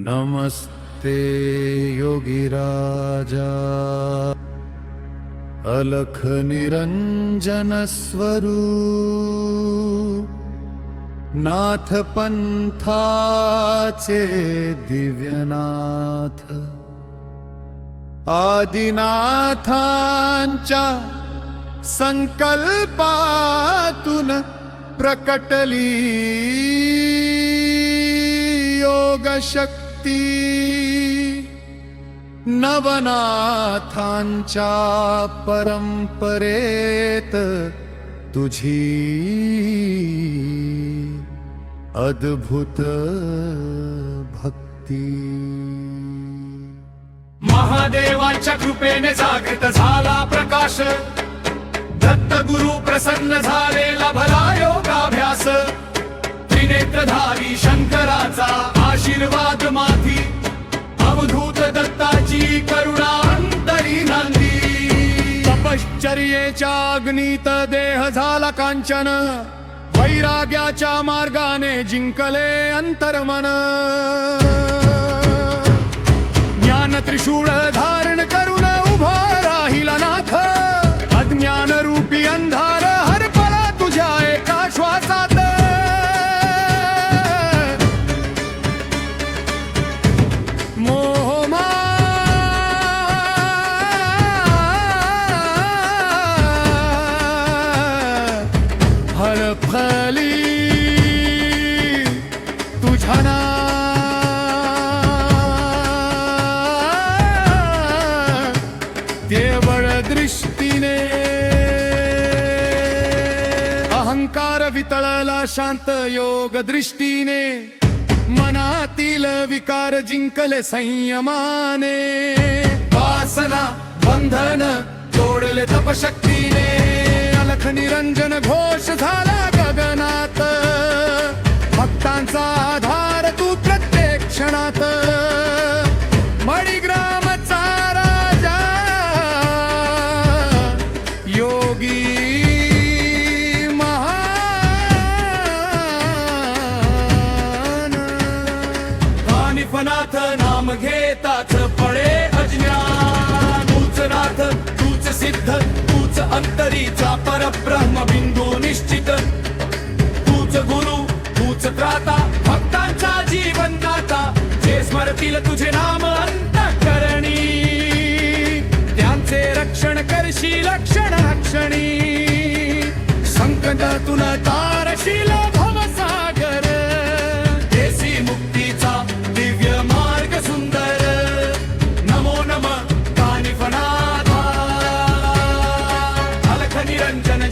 नमस्ते योगीराजा अलख निरंजन स्वरूप नाथ पंथाचे दिव्यनाथ आदिनाथांच्या संकल्पातून प्रकटली योग शक्ती नवनाथांच्या परंपरेत तुझी अद्भुत भक्ती महादेवांच्या कृपेने जागृत झाला प्रकाश दत्त गुरु प्रसन्न झालेला भला योगाभ्यास त्रिनेत्रधारी शंकराचा आशीर्वाद माथी अवधूत दत्ताची करुणा अंतरी नांदी तपश्चर्येच्या अग्नीत देह झाला कांचन वैराग्याच्या मार्गाने जिंकले अंतर्मन ज्ञान त्रिशूळ धारण करून उभा राहिला नाथ अज्ञान रूपी अंधार हरपला तुझ्या एका श्वासात हरपली तुझ्या केवळ दृष्टीने अहंकार वितळला शांत योग दृष्टीने मनातील विकार जिंकले संयमाने वासना बंधन जोडले तपशक्तीने अलख निरंजन घोष झाला गगनात भक्तांचा आधार तू प्रत्येक क्षणात मणिग्रामचा राजा योगी महान कानिफनाथ नाम घेताच पळे अज्ञान तूच नाथ तूच सिद्ध तूच अंतरीचा परब्रह्म बिंदू निश्चित तूच गुरु तूच त्राता भक्तांचा जीवन दाता जे स्मरतील तुझे नाम अंतःकरणी त्यांचे रक्षण करशील क्षण क्षणी संकटातून तारशील भवसागर देसी मुक्तीचा दिव्य मार्ग सुंदर नमो नमः कानिफनाथा अलख निरंजन